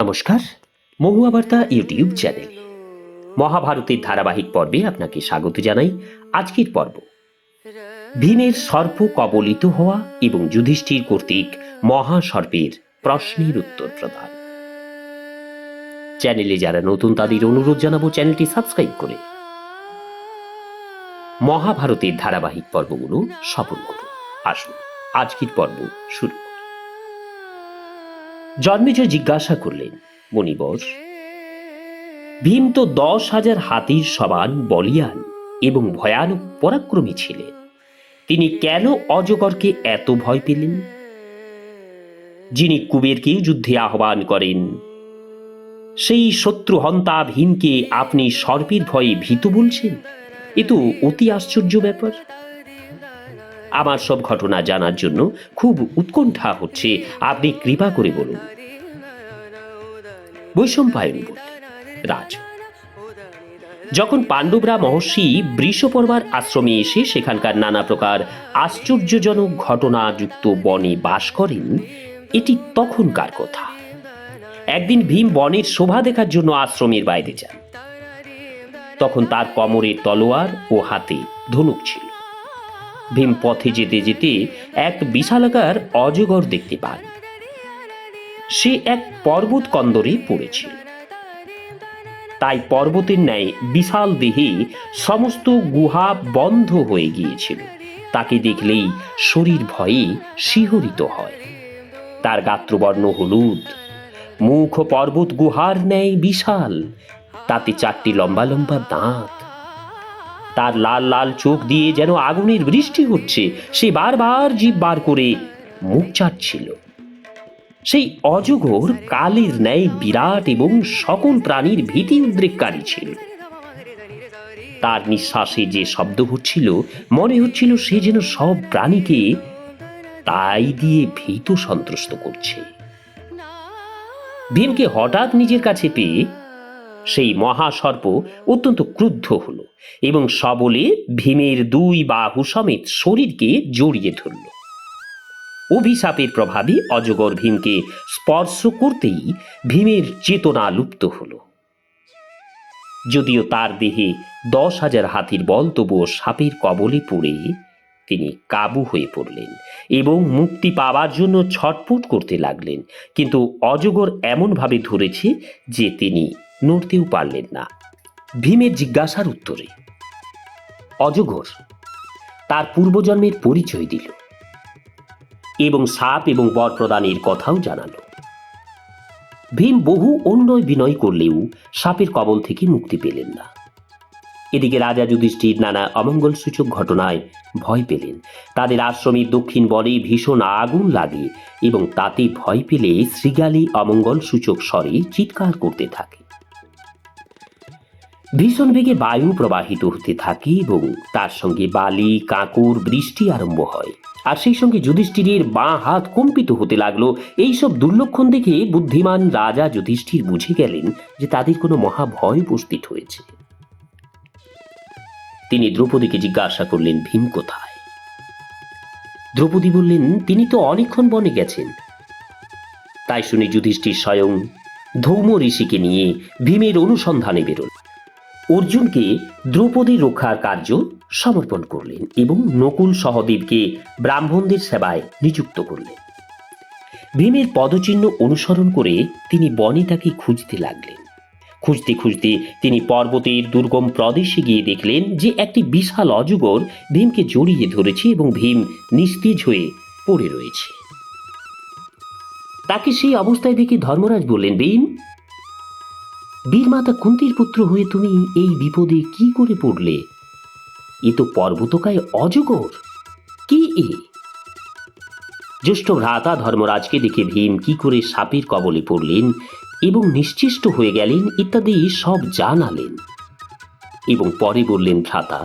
নমস্কার, মহুয়া বার্তা YouTube channel মহাভারতের ধারাবাহিক পর্বে আপনাকে স্বাগত জানাই। আজকের পর্ব ভীমের সর্প কবলিত হওয়া এবং যুধিষ্ঠির কর্তৃক মহাসর্পের প্রশ্নের উত্তর প্রদান। চ্যানেলে যারা নতুন তাদের অনুরোধ জানাবো চ্যানেলটি সাবস্ক্রাইব করে মহাভারতের ধারাবাহিক পর্বগুলো সফল করুন। আসুন আজকের পর্ব শুরু করি। জন্মেজয় জিজ্ঞাসা করলেন, মণিবর, ভীম তো 10,000 হাতির সমান বলিয়ান এবং ভয়ানক পরাক্রমী ছিলেন। তিনি কেন অজগরকে এত ভয় পেলেন? যিনি কুবেরকে যুদ্ধে আহ্বান করেন, সেই শত্রুহন্তা ভীমকে আপনি সর্পের ভয়ে ভীত বলছেন? এ তো অতি আশ্চর্য ব্যাপার। আমার সব ঘটনা জানার জন্য খুব উৎকণ্ঠা হচ্ছে, আপনি কৃপা করে বলুন। বৈশম্পায়ন বললেন, রাজ, যখন পাণ্ডবরা মহর্ষি বৃষপর্বার আশ্রমে এসে সেখানকার নানা প্রকার আশ্চর্যজনক ঘটনাযুক্ত বনে বাস করেন, এটি তখনকার কথা। একদিন ভীম বনের শোভা দেখার জন্য আশ্রমের বাইরে যান। তখন তার কোমরে তলোয়ার ও হাতে ধনুক ছিল। ভীম পথে যেতে যেতে এক বিশালাকার অজগর দেখতে পান। সে এক পর্বত কন্দরে পড়েছিল। তাই পর্বতের ন্যায় বিশাল দেহে সমস্ত গুহা বন্ধ হয়ে গিয়েছিল। তাকে দেখলেই শরীর ভয়ে শিহরিত হয়। তার গাত্রবর্ণ হলুদ, মুখ পর্বত গুহার ন্যায় বিশাল, তাতে 4টি লম্বা লম্বা দাঁত। তার লাল লাল চোখ দিয়ে যেন আগুনের বৃষ্টি হচ্ছে। সে বারবার জিভ বার করে মুখ চাটছিল। সেই অজগর কালের ন্যায় বিরাট এবং সকল প্রাণীর ভীতি উদ্রেককারী ছিল। তার নিঃশ্বাসে যে শব্দ হচ্ছিল, মনে হচ্ছিল সে যেন সব প্রাণীকে তাই দিয়ে ভীত সন্ত্রস্ত করছে। ভীমকে হঠাৎ নিজের কাছে পেয়ে সেই মহাসর্প অত্যন্ত ক্রুদ্ধ হল এবং সবলে ভীমের 2 বাহু সমেত শরীরকে জড়িয়ে ধরল। অভিশাপের প্রভাবে অজগর ভীমকে স্পর্শ করতেই ভীমের চেতনা লুপ্ত হল। যদিও তার দেহে 10,000 হাতির বল, তবুও সাপের কবলে পড়ে তিনি কাবু হয়ে পড়লেন এবং মুক্তি পাওয়ার জন্য ছটফট করতে লাগলেন। কিন্তু অজগর এমনভাবে ধরেছে যে তিনি নড়তেও পারলেন না। ভীমের জিজ্ঞাসার উত্তরে অজগর তার পূর্বজন্মের পরিচয় দিল এবং সাপ এবং বর প্রদানের কথাও জানালো। ভীম বহু অন্যয় বিনয় করলেও সাপের কবল থেকে মুক্তি পেলেন না। এদিকে রাজা যুধিষ্ঠির নানা অমঙ্গল সূচক ঘটনায় ভয় পেলেন। তাদের আশ্রমের দক্ষিণ বনে ভীষণ আগুন লাগে এবং তাতে ভয় পেলে শৃগালী অমঙ্গল সূচক স্বরে চিৎকার করতে থাকে। ভীষণ বেগে বায়ু প্রবাহিত হতে থাকে এবং তার সঙ্গে বালি, কাঁকর, বৃষ্টি আরম্ভ হয়। আর সেই সঙ্গে যুধিষ্ঠিরের বাঁ হাত কম্পিত হতে লাগলো। এইসব দুর্লক্ষণ দেখে বুদ্ধিমান রাজা যুধিষ্ঠির বুঝে গেলেন যে তাদের কোনো মহাভয় উপস্থিত হয়েছে। তিনি দ্রৌপদীকে জিজ্ঞাসা করলেন, ভীম কোথায়? দ্রৌপদী বললেন, তিনি তো অনেকক্ষণ বনে গেছেন। তাই শুনে যুধিষ্ঠির স্বয়ং ধৌম ঋষিকে নিয়ে ভীমের অনুসন্ধানে বেরোলেন। অর্জুনকে দ্রৌপদীর রক্ষার কার্য সমর্পণ করলেন এবং নকুল সহদেবকে ব্রাহ্মণদের সেবায় নিযুক্ত করলেন। ভীমের পদচিহ্ন অনুসরণ করে তিনি বনে তাকে খুঁজতে লাগলেন। খুঁজতে খুঁজতে তিনি পর্বতের দুর্গম প্রদেশে গিয়ে দেখলেন যে একটি বিশাল অজগর ভীমকে জড়িয়ে ধরেছে এবং ভীম নিস্তেজ হয়ে পড়ে রয়েছে। তাকে সেই অবস্থায় দেখে ধর্মরাজ বললেন, ভীম, বীরমাতা কুন্তির পুত্র হয়ে তুমি এই বিপদে কি করে পড়লে? এ তো পর্বতকায় অজগর, কি এ? জ্যেষ্ঠ ভ্রাতা ধর্মরাজকে দেখে ভীম কি করে সাপের কবলে পড়লেন এবং নিশ্চেষ্ট হয়ে গেলেন ইত্যাদি সব জানালেন এবং পরে বললেন, ভ্রাতা,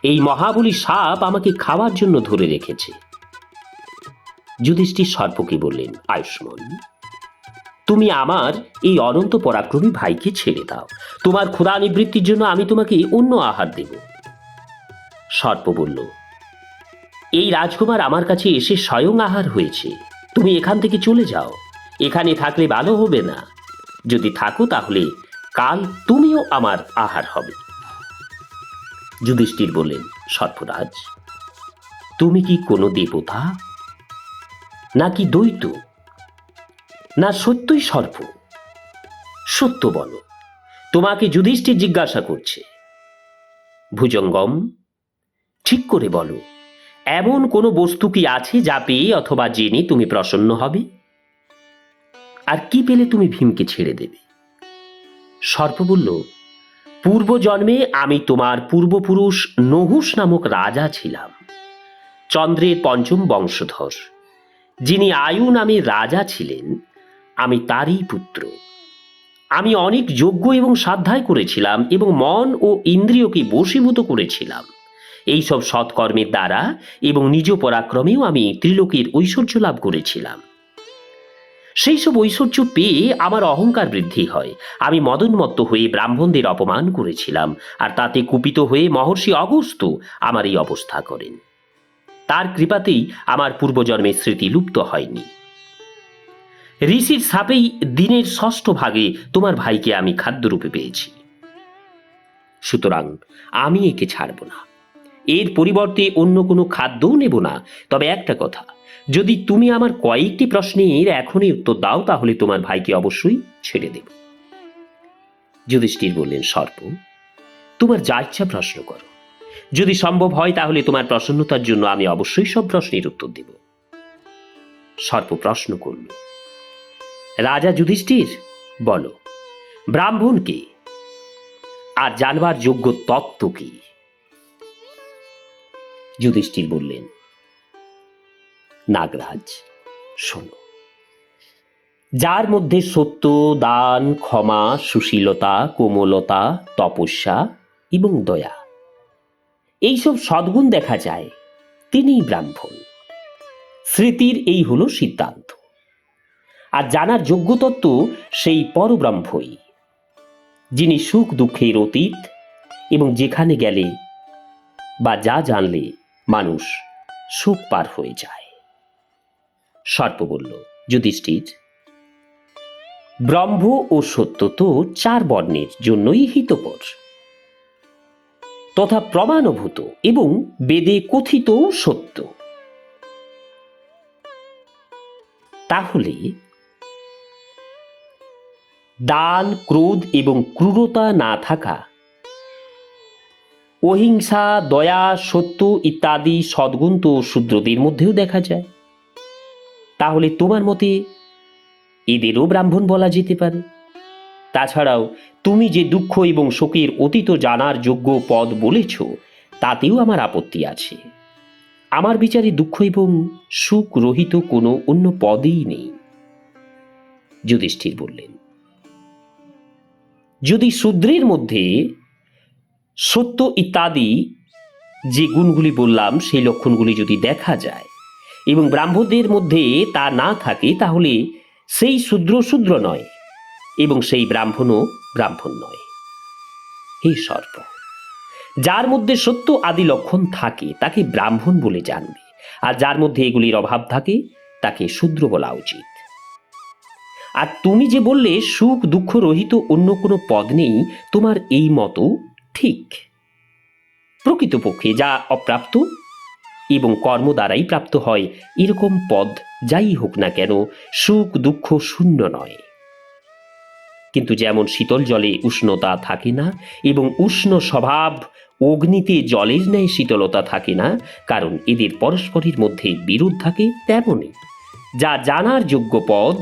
এই মহাবলী সাপ আমাকে খাওয়ার জন্য ধরে রেখেছে। যুধিষ্ঠির সর্পকে বললেন, আয়ুষ্মান, তুমি আমার এই অনন্ত পরাক্রমী ভাইকে ছেড়ে দাও। তোমার ক্ষুধা নিবৃত্তির জন্য আমি তোমাকে অন্য আহার দেব। সর্প বলল, এই রাজকুমার আমার কাছে এসে স্বয়ং আহার হয়েছে। তুমি এখান থেকে চলে যাও, এখানে থাকলে ভালো হবে না। যদি থাকো তাহলে কাল তুমিও আমার আহার হবে। যুধিষ্ঠির বললেন, সর্পরাজ, তুমি কি কোনো দেবতা, নাকি দ্বৈত, না সত্যই সর্প? সত্য বলো, তোমাকে যুধিষ্ঠির জিজ্ঞাসা করছে। ভুজঙ্গম, ঠিক করে বলো, এমন কোনো বস্তু কি আছে যা পেয়ে অথবা জেনে তুমি প্রসন্ন হবে? আর কি পেলে তুমি ভীমকে ছেড়ে দেবে? সর্প বলল, পূর্বজন্মে আমি তোমার পূর্বপুরুষ নহুষ নামক রাজা ছিলাম, চন্দ্রের পঞ্চম বংশধর। যিনি আয়ু নামে রাজা ছিলেন, আমি তারই পুত্র। আমি অনেক যজ্ঞ এবং সাধ্যায় করেছিলাম এবং মন ও ইন্দ্রিয়কে বশীভূত করেছিলাম। এইসব সৎকর্মের দ্বারা এবং নিজ পরাক্রমেও আমি ত্রিলোকের ঐশ্বর্য লাভ করেছিলাম। সেই সব ঐশ্বর্য পেয়ে আমার অহংকার বৃদ্ধি হয়। আমি মদোন্মত্ত হয়ে ব্রাহ্মণদের অপমান করেছিলাম, আর তাতে কুপিত হয়ে মহর্ষি অগস্ত্য আমার এই অবস্থা করেন। তার কৃপাতেই আমার পূর্বজন্মের স্মৃতি লুপ্ত হয়নি। ঋষির সাপেই দিনের ষষ্ঠ ভাগে তোমার ভাইকে আমি খাদ্যরূপে পেয়েছি। সুতরাং আমি একে ছাড়ব না, এর পরিবর্তে অন্য কোনো খাদ্যও নেব না। তবে একটা কথা, যদি তুমি আমার কয়েকটি প্রশ্নের এখনই উত্তর দাও তাহলে তোমার ভাইকে অবশ্যই ছেড়ে দেব। যুধিষ্ঠির বললেন, সর্প, তোমার যা ইচ্ছা প্রশ্ন করো। যদি সম্ভব হয় তাহলে তোমার প্রসন্নতার জন্য আমি অবশ্যই সব প্রশ্নের উত্তর দেব। সর্প প্রশ্ন করল, রাজা যুধিষ্ঠির, বলো, ব্রাহ্মণ কে, আর জানবার যোগ্য তত্ত্ব কি? যুধিষ্ঠির বললেন, নাগরাজ, শোনো, যার মধ্যে সত্য, দান, ক্ষমা, সুশীলতা, কোমলতা, তপস্যা এবং দয়া, এইসব সদ্গুণ দেখা যায়, তিনিই ব্রাহ্মণ। স্মৃতির এই হলো সিদ্ধান্ত। আর জানার যোগ্য তত্ত্ব সেই পরব্রহ্মই, যিনি সুখ দুঃখের অতীত এবং যেখানে গেলে বা যা জানলে মানুষ সুখ পার হয়ে যায়। সর্প বলল, যুধিষ্ঠির, ব্রহ্ম ও সত্য তো 4 বর্ণের জন্যই হিতকর তথা প্রমাণভূত এবং বেদে কথিত সত্য। তাহলে দান, ক্রোধ এবং ক্রূরতা না থাকা, অহিংসা, দয়া, সত্য ইত্যাদি সদ্গুণ তো শূদ্রদের মধ্যেও দেখা যায়। তাহলে তোমার মতে এদেরও ব্রাহ্মণ বলা যেতে পারে। তাছাড়াও তুমি যে দুঃখ এবং শোকের অতীত জানার যোগ্য পদ বলেছ, তাতেও আমার আপত্তি আছে। আমার বিচারে দুঃখ এবং সুখ রহিত কোনো অন্য পদেই নেই। যুধিষ্ঠির বললেন, যদি শূদ্রের মধ্যে সত্য ইত্যাদি যে গুণগুলি বললাম সেই লক্ষণগুলি যদি দেখা যায় এবং ব্রাহ্মণদের মধ্যে তা না থাকে, তাহলে সেই শূদ্র শূদ্র নয় এবং সেই ব্রাহ্মণও ব্রাহ্মণ নয়। হে সর্প, যার মধ্যে সত্য আদি লক্ষণ থাকে তাকে ব্রাহ্মণ বলে জানবে, আর যার মধ্যে এগুলির অভাব থাকে তাকে শূদ্র বলা উচিত। আর তুমি যে বললে সুখ দুঃখ রহিত অন্য কোনো পদ নেই, তোমার এই মতও ঠিক। প্রকৃতপক্ষে যা অপ্রাপ্ত এবং কর্ম দ্বারাই প্রাপ্ত হয়, এরকম পদ যাই হোক না কেন, সুখ দুঃখ শূন্য নয়। কিন্তু যেমন শীতল জলে উষ্ণতা থাকে না এবং উষ্ণ স্বভাব অগ্নিতে জলের ন্যায় শীতলতা থাকে না, কারণ এদের পরস্পরের মধ্যে বিরোধ থাকে, তেমনই যা জানার যোগ্য পদ,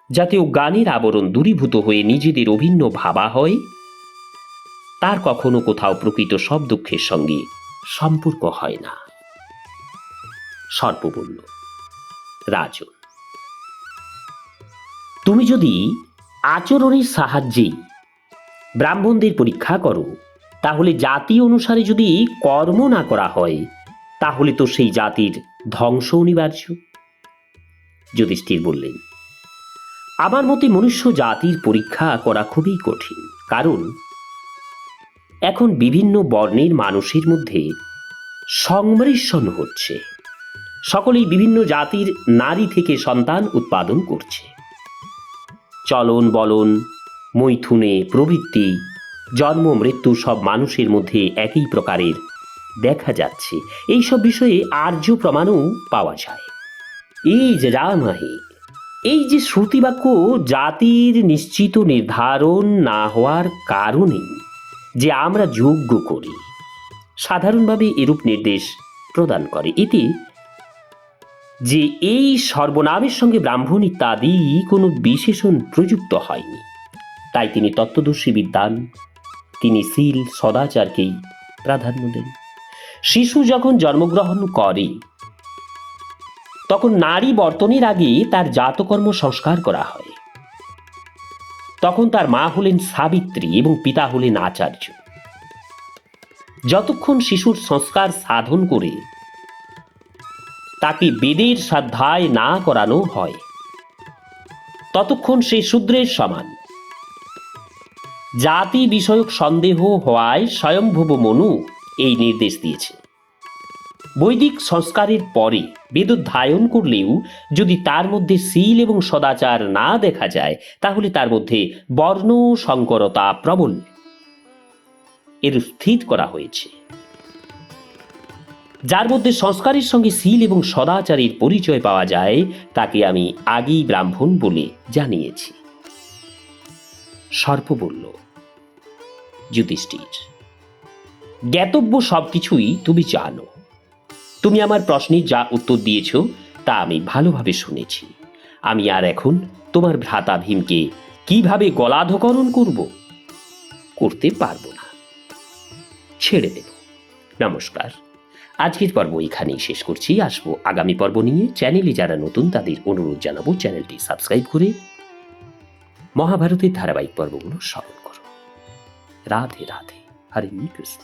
যাতেও জ্ঞানের আবরণ দূরীভূত হয়ে নিজেদের অভিন্ন ভাবা হয়, তার কখনো কোথাও প্রকৃত সব দুঃখের সঙ্গে সম্পর্ক হয় না। সর্প বলল, রাজন, তুমি যদি আচরণের সাহায্যেই ব্রাহ্মণদের পরীক্ষা করো, তাহলে জাতি অনুসারে যদি কর্ম না করা হয়, তাহলে তো সেই জাতির ধ্বংস অনিবার্য। যুধিষ্ঠির বললেন, আমার মতে মনুষ্য জাতির পরীক্ষা করা খুবই কঠিন, কারণ এখন বিভিন্ন বর্ণের মানুষের মধ্যে সংমিশ্রণ হচ্ছে। সকলেই বিভিন্ন জাতির নারী থেকে সন্তান উৎপাদন করছে। চলন বলন, মৈথুনে প্রবৃত্তি, জন্ম মৃত্যু সব মানুষের মধ্যে একই প্রকারের দেখা যাচ্ছে। এইসব বিষয়ে আর্য প্রমাণও পাওয়া যায়। এই যে রামাহে, এই যে শ্রুতিবাক্য জাতির নিশ্চিত নির্ধারণ না হওয়ার কারণে যে আমরা যোগ্য করি, সাধারণভাবে এরূপ নির্দেশ প্রদান করে। এতে যে এই সর্বনামের সঙ্গে ব্রাহ্মণ ইত্যাদি কোনো বিশেষণ প্রযুক্ত হয়নি, তাই তিনি তত্ত্বদর্শী বিদ্বান, তিনি শীল সদাচারকেই প্রাধান্য দেন। শিশু যখন জন্মগ্রহণ করে তখন নারী বর্তনের আগে তার জাতকর্ম সংস্কার করা হয়। তখন তার মা হলেন সাবিত্রী এবং পিতা হলেন আচার্য। যতক্ষণ শিশুর সংস্কার সাধন করে তাকে বেদের স্বাধ্যায় না করানো হয়, ততক্ষণ সে শূদ্রের সমান। জাতি বিষয়ক সন্দেহ হওয়ায় স্বয়ংভব মনু এই নির্দেশ দিয়েছে। বৈদিক সংস্কারের পরে বেদোধ্যায়ন করলেও যদি তার মধ্যে শীল এবং সদাচার না দেখা যায়, তাহলে তার মধ্যে বর্ণ সংকরতা প্রবল, এর স্থির করা হয়েছে। যার মধ্যে সংস্কারের সঙ্গে শীল এবং সদাচারের পরিচয় পাওয়া যায়, তাকে আমি আগেই ব্রাহ্মণ বলে জানিয়েছি। সর্প বলল, যুধিষ্ঠির, জ্ঞাতব্য সবকিছুই তুমি জানো। তুমি আমার প্রশ্নের যা উত্তর দিয়েছ তা আমি ভালোভাবে শুনেছি। আমি আর এখন তোমার ভ্রাতা ভীমকে কিভাবে গলাধকরণ করতে পারবো না, ছেড়ে দেব। নমস্কার। আজকের পর্ব এখানেই শেষ করছি। আসবো আগামী পর্ব নিয়ে। চ্যানেলে যারা নতুন তাদের অনুরোধ জানাবো চ্যানেলটি সাবস্ক্রাইব করে মহাভারতের ধারাবাহিক পর্বগুলো স্মরণ করো। রাধে রাধে, হরে কৃষ্ণ।